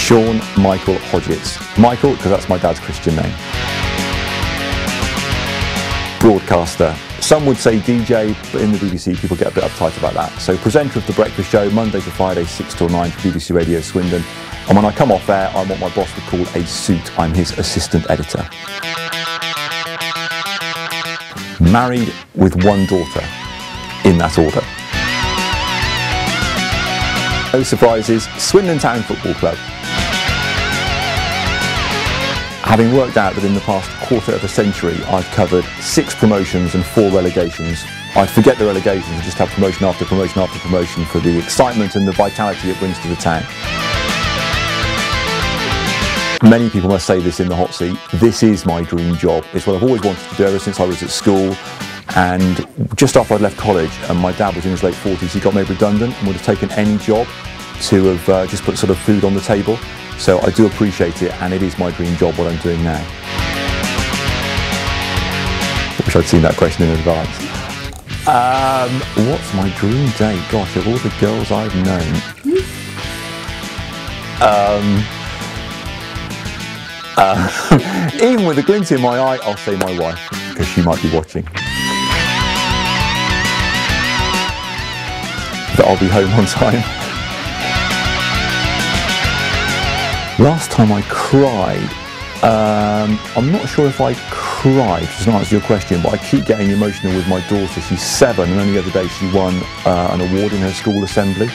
Shaun Michael Hodgetts. Michael, because that's my dad's Christian name. Broadcaster. Some would say DJ, but in the BBC people get a bit uptight about that. So presenter of The Breakfast Show, Monday to Friday, 6 till 9 for BBC Radio Swindon. And when I come off there, I'm what my boss would call a suit. I'm his assistant editor. Married with one daughter, in that order. No surprises, Swindon Town Football Club. Having worked out that in the past quarter of a century I've covered 6 promotions and 4 relegations, I'd forget the relegations and just have promotion after promotion after promotion for the excitement and the vitality it brings to the town. Many people must say this in the hot seat, this is my dream job. It's what I've always wanted to do ever since I was at school, and just after I'd left college and my dad was in his late 40s, he got made redundant and would have taken any job to have just put sort of food on the table. So I do appreciate it, and it is my dream job what I'm doing now. I wish I'd seen that question in advance. What's my dream date? Gosh, of all the girls I've known. Even with a glint in my eye, I'll say my wife, because she might be watching. That I'll be home on time. Last time I cried, I'm not sure if I cried, which doesn't answer your question, but I keep getting emotional with my daughter. She's 7 and only the other day she won an award in her school assembly.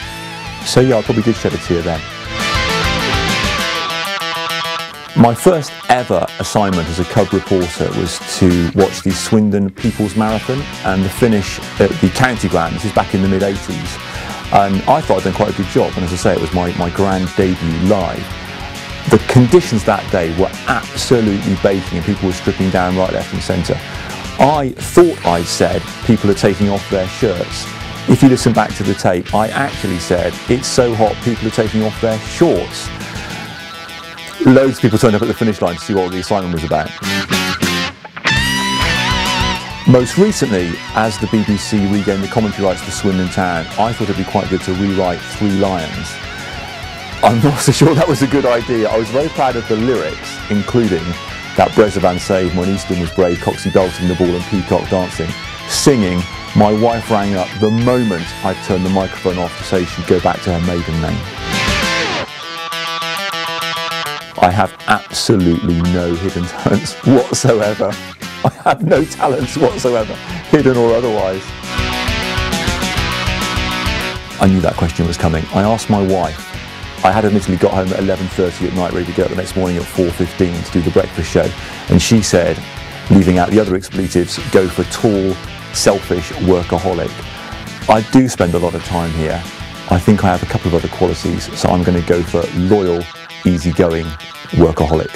So yeah, I probably did shed a tear then. My first ever assignment as a cub reporter was to watch the Swindon People's Marathon and the finish at the county ground. This is back in the mid-80s. And I thought I'd done quite a good job, and as I say, it was my grand debut live. The conditions that day were absolutely baking and people were stripping down right, left and centre. I thought I'd said people are taking off their shirts. If you listen back to the tape, I actually said it's so hot people are taking off their shorts. Loads of people turned up at the finish line to see what the assignment was about. Most recently, as the BBC regained the commentary rights for Swindon Town, I thought it'd be quite good to rewrite 3 Lions. I'm not so sure that was a good idea. I was very proud of the lyrics, including that Brezovan save when Easton was brave, Coxey belting the ball and Peacock dancing. Singing, my wife rang up the moment I turned the microphone off to say she'd go back to her maiden name. I have absolutely no hidden talents whatsoever. I have no talents whatsoever, hidden or otherwise. I knew that question was coming. I asked my wife. I had admittedly got home at 11:30 at night, ready to get up the next morning at 4:15 to do the breakfast show. And she said, leaving out the other expletives, go for tall, selfish workaholic. I do spend a lot of time here. I think I have a couple of other qualities, so I'm going to go for loyal, easygoing workaholic.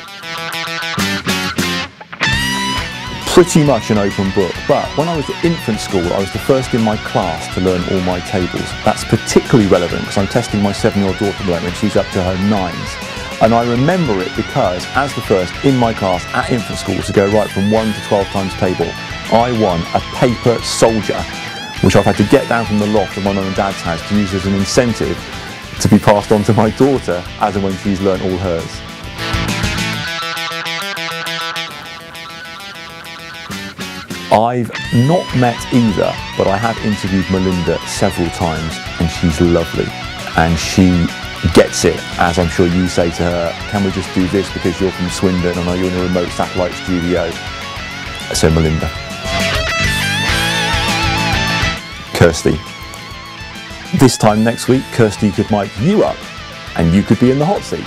Pretty much an open book, but when I was at infant school, I was the first in my class to learn all my tables. That's particularly relevant because I'm testing my 7-year-old daughter at the moment. She's up to her 9s. And I remember it because, as the first in my class at infant school to go right from 1 to 12 times table, I won a paper soldier, which I've had to get down from the loft of my mum and dad's house to use as an incentive to be passed on to my daughter as and when she's learnt all hers. I've not met either, but I have interviewed Melinda several times and she's lovely and she gets it, as I'm sure you say to her, can we just do this because you're from Swindon and are you in a remote satellite studio? So Melinda. Kirsty. This time next week, Kirsty could mic you up and you could be in the hot seat.